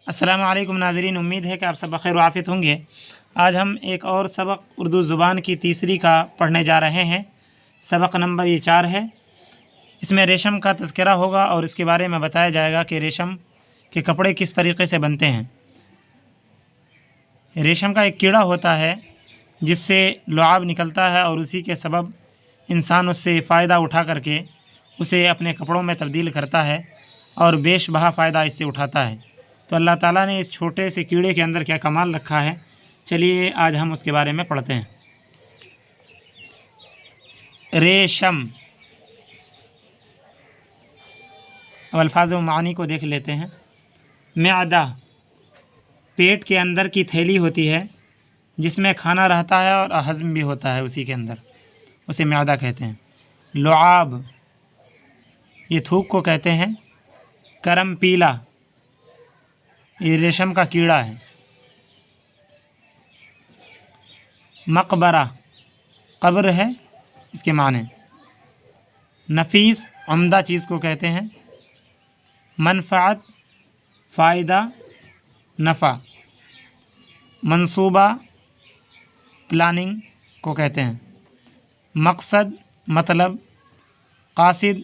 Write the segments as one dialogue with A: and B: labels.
A: السلام علیکم ناظرین، امید ہے کہ آپ سب بخیر و عافیت ہوں گے۔ آج ہم ایک اور سبق اردو زبان کی تیسری کا پڑھنے جا رہے ہیں۔ سبق نمبر یہ 4 ہے۔ اس میں ریشم کا تذکرہ ہوگا اور اس کے بارے میں بتایا جائے گا کہ ریشم کے کپڑے کس طریقے سے بنتے ہیں۔ ریشم کا ایک کیڑا ہوتا ہے جس سے لعاب نکلتا ہے اور اسی کے سبب انسان اس سے فائدہ اٹھا کر کے اسے اپنے کپڑوں میں تبدیل کرتا ہے اور بیش بہا فائدہ اس سے اٹھاتا ہے۔ تو اللہ تعالیٰ نے اس چھوٹے سے کیڑے کے اندر کیا کمال رکھا ہے، چلیے آج ہم اس کے بارے میں پڑھتے ہیں۔ ریشم، اب الفاظ و معانی کو دیکھ لیتے ہیں۔ معدہ، پیٹ کے اندر کی تھیلی ہوتی ہے جس میں کھانا رہتا ہے اور ہضم بھی ہوتا ہے اسی کے اندر، اسے معدہ کہتے ہیں۔ لعاب، یہ تھوک کو کہتے ہیں۔ کرم پیلا، یہ ریشم کا کیڑا ہے۔ مقبرہ، قبر ہے اس کے معنی۔ نفیس، عمدہ چیز کو کہتے ہیں۔ منفعت، فائدہ، نفع۔ منصوبہ، پلاننگ کو کہتے ہیں۔ مقصد، مطلب۔ قاصد،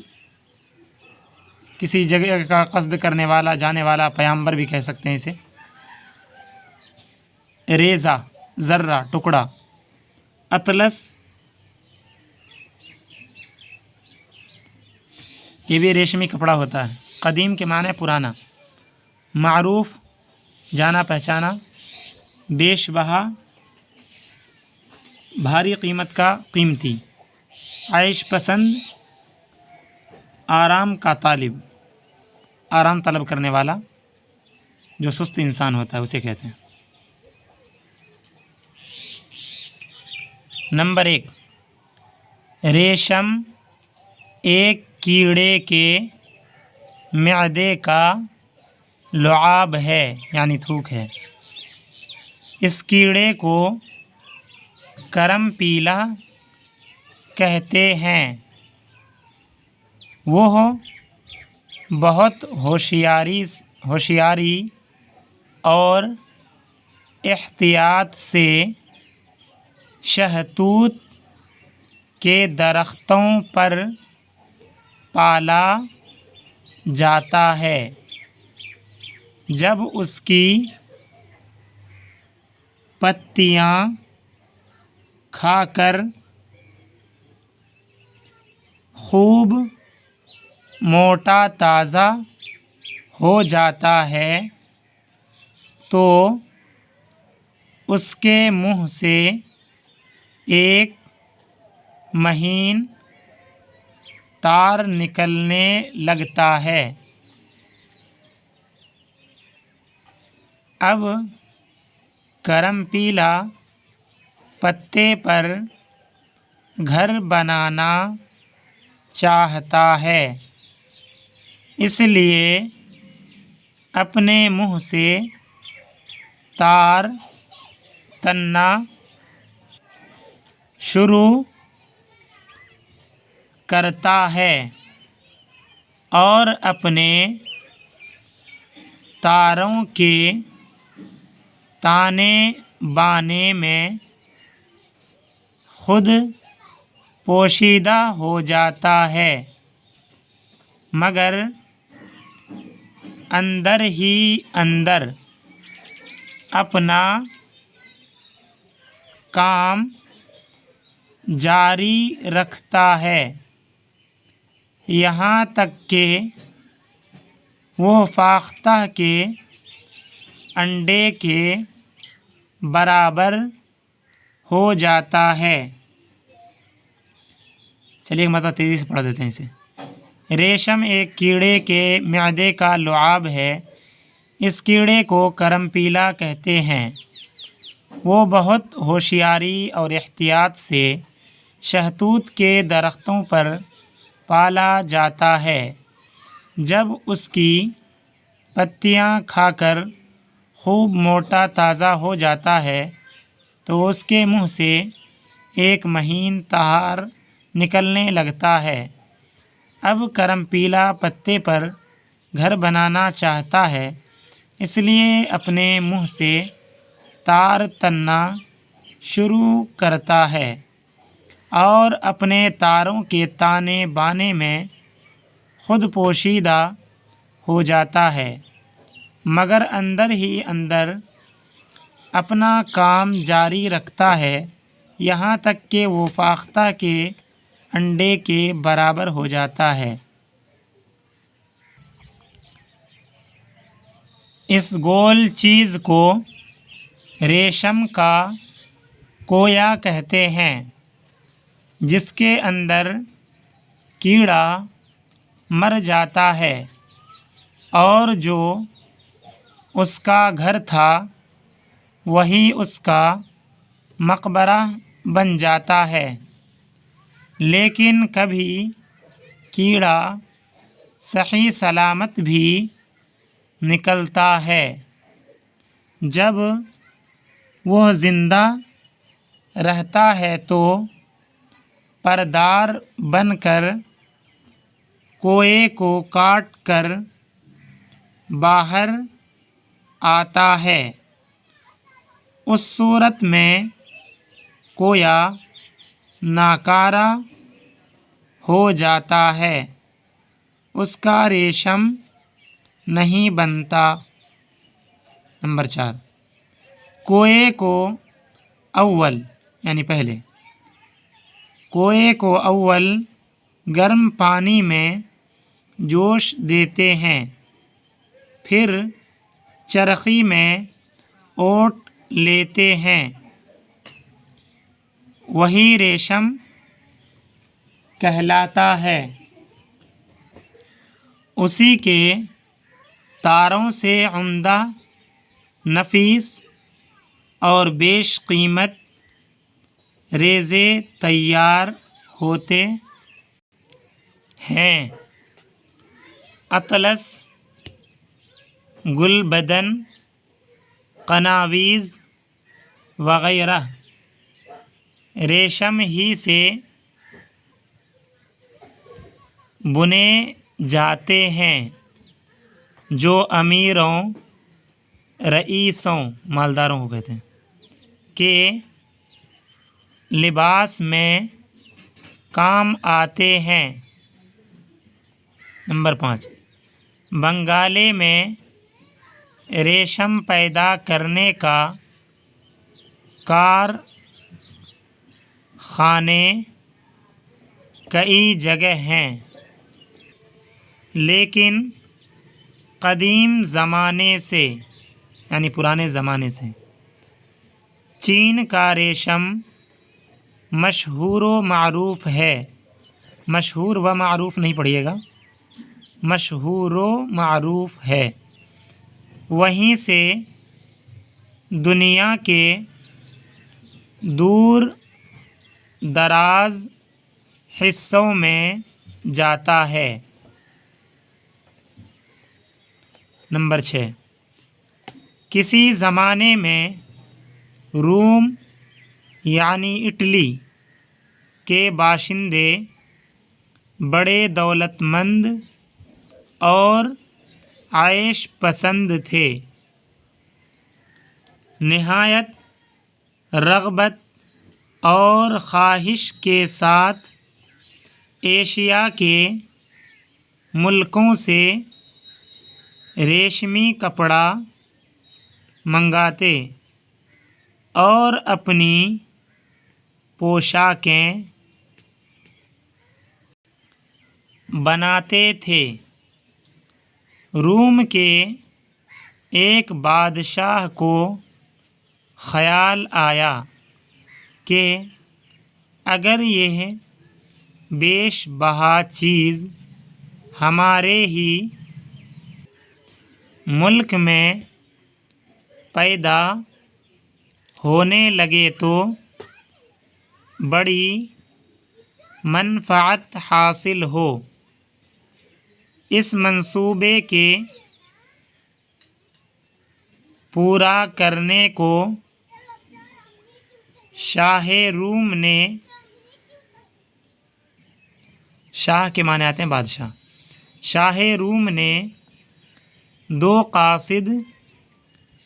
A: کسی جگہ کا قصد کرنے والا، جانے والا، پیامبر بھی کہہ سکتے ہیں اسے۔ ریزہ، ذرہ، ٹکڑا۔ اطلس، یہ بھی ریشمی کپڑا ہوتا ہے۔ قدیم کے معنی پرانا۔ معروف، جانا پہچانا۔ بیش بہا، بھاری قیمت کا، قیمتی۔ عیش پسند، آرام کا طالب، آرام طلب کرنے والا، جو سست انسان ہوتا ہے اسے کہتے ہیں۔ نمبر 1، ریشم ایک کیڑے کے معدے کا لعاب ہے، یعنی تھوک ہے۔ اس کیڑے کو کرم پیلا کہتے ہیں۔ وہ بہت ہوشیاری اور احتیاط سے شہتوت کے درختوں پر پالا جاتا ہے۔ جب اس کی پتیاں کھا کر خوب موٹا تازہ ہو جاتا ہے تو اس کے منہ سے ایک مہین تار نکلنے لگتا ہے۔ اب کرم پیلا پتے پر گھر بنانا چاہتا ہے، اس لیے اپنے منہ سے تار تننا شروع کرتا ہے اور اپنے تاروں کے تانے بانے میں خود پوشیدہ ہو جاتا ہے، مگر اندر ہی اندر اپنا کام جاری رکھتا ہے، یہاں تک کہ وہ فاختہ کے انڈے کے برابر ہو جاتا ہے۔ چلیے مطلب تیزی سے پڑھ دیتے ہیں اسے۔ ریشم ایک کیڑے کے معدے کا لعاب ہے۔ اس کیڑے کو کرم پیلا کہتے ہیں۔ وہ بہت ہوشیاری اور احتیاط سے شہتوت کے درختوں پر پالا جاتا ہے۔ جب اس کی پتیاں کھا کر خوب موٹا تازہ ہو جاتا ہے تو اس کے منہ سے ایک مہین تار نکلنے لگتا ہے۔ اب کرم پیلا پتے پر گھر بنانا چاہتا ہے، اس لیے اپنے منہ سے تار تننا شروع کرتا ہے اور اپنے تاروں کے تانے بانے میں خود پوشیدہ ہو جاتا ہے، مگر اندر ہی اندر اپنا کام جاری رکھتا ہے یہاں تک کہ وہ فاختہ کے انڈے کے برابر ہو جاتا ہے۔ اس گول چیز کو ریشم کا کویا کہتے ہیں، جس کے اندر کیڑا مر جاتا ہے اور جو اس کا گھر تھا وہی اس کا مقبرہ بن جاتا ہے۔ لیکن کبھی کیڑا صحیح سلامت بھی نکلتا ہے۔ جب وہ زندہ رہتا ہے تو پردار بن کر کوے کو کاٹ کر باہر آتا ہے۔ اس صورت میں کویا ناکارہ ہو جاتا ہے، اس کا ریشم نہیں بنتا۔ نمبر 4، کوے کو اول یعنی پہلے، کوے کو اول گرم پانی میں جوش دیتے ہیں، پھر چرخی میں اوٹ لیتے ہیں، وہی ریشم کہلاتا ہے۔ اسی کے تاروں سے عمدہ، نفیس اور بیش قیمت ریزے تیار ہوتے ہیں۔ اطلس، گلبدن، قناویز وغیرہ ریشم ہی سے بنے جاتے ہیں، جو امیروں، رئیسوں، مالداروں کو کہتے ہیں، کے لباس میں کام آتے ہیں۔ نمبر 5، بنگالے میں ریشم پیدا کرنے کا کارخانے کئی جگہ ہیں، لیکن قدیم زمانے سے یعنی پرانے زمانے سے چین کا ریشم مشہور و معروف ہے۔ مشہور و معروف نہیں پڑھیے گا، مشہور و معروف ہے۔ وہیں سے دنیا کے دور دراز حصوں میں جاتا ہے۔ نمبر 6، کسی زمانے میں روم یعنی اٹلی کے باشندے بڑے دولت مند اور عیش پسند تھے۔ نہایت رغبت اور خواہش کے ساتھ ایشیا کے ملکوں سے ریشمی کپڑا منگاتے اور اپنی پوشاکیں بناتے تھے۔ روم کے ایک بادشاہ کو خیال آیا کہ اگر یہ بیش بہا چیز ہمارے ہی ملک میں پیدا ہونے لگے تو بڑی منفعت حاصل ہو۔ اس منصوبے کے پورا کرنے کو شاہ روم نے، شاہ کے معنی آتے ہیں بادشاہ، شاہ روم نے 2 قاصد